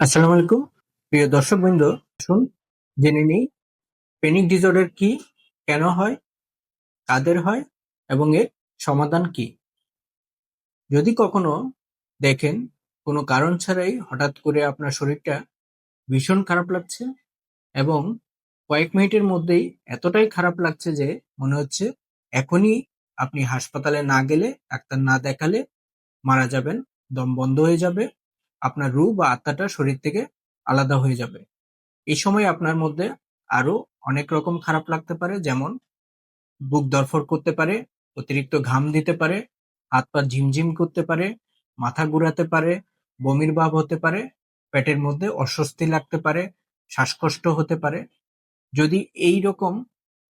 আসসালামু আলাইকুম। প্রিয় দর্শকবৃন্দ, আসুন জেনে নিই প্যানিক ডিসঅর্ডার কি, কেন হয়, কাদের হয় এবং এর সমাধান কি। যদি কখনো দেখেন কোনো কারণ ছাড়াই হঠাৎ করে আপনার শরীরটা ভীষণ খারাপ লাগছে এবং কয়েক মিনিটের মধ্যেই এতটাই খারাপ লাগছে যে মনে হচ্ছে এখনই আপনি হাসপাতালে না গেলে, ডাক্তার না দেখালে মারা যাবেন, দম বন্ধ হয়ে যাবে, আপনার রূহ বা আত্মাটা শরীর থেকে আলাদা হয়ে যাবে। এই সময় আপনার মধ্যে আরো অনেক রকম খারাপ লাগতে পারে, যেমন বুক ধড়ফড় করতে পারে, অতিরিক্ত ঘাম দিতে পারে, হাত পা ঝিমঝিম করতে পারে, মাথা ঘুরাতে পারে, বমির ভাব হতে পারে, পেটের মধ্যে অস্বস্তি লাগতে পারে, শ্বাসকষ্ট হতে পারে। যদি এই রকম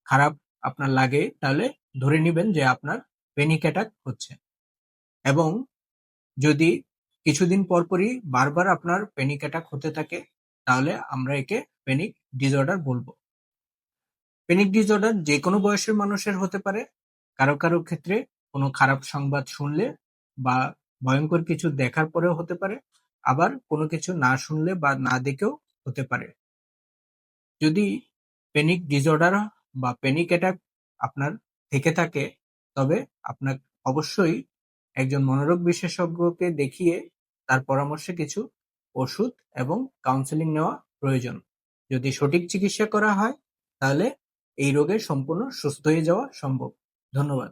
খারাপ আপনার লাগে তাহলে ধরে নিবেন যে আপনার প্যানিক অ্যাটাক হচ্ছে। এবং যদি কিছুদিন পরপরই বারবার আপনার প্যানিক অ্যাটাক হতে থাকে তাহলে আমরা একে প্যানিক ডিসঅর্ডার বলবো। প্যানিক ডিসঅর্ডার যেকোনো বয়সের মানুষের হতে পারে। কারো কারো ক্ষেত্রে কোনো খারাপ সংবাদ শুনলে বা ভয়ঙ্কর কিছু দেখার পরেও হতে পারে, আবার কোনো কিছু না শুনলে বা না দেখেও হতে পারে। যদি প্যানিক ডিসঅর্ডার বা প্যানিক অ্যাটাক আপনার থেকে থাকে তবে আপনার অবশ্যই একজন মনোরোগ বিশেষজ্ঞকে দেখিয়ে তার পরামর্শে কিছু ওষুধ এবং কাউন্সেলিং নেওয়া প্রয়োজন। যদি সঠিক চিকিৎসা করা হয় তাহলে এই রোগের সম্পূর্ণ সুস্থ হয়ে যাওয়া সম্ভব। ধন্যবাদ।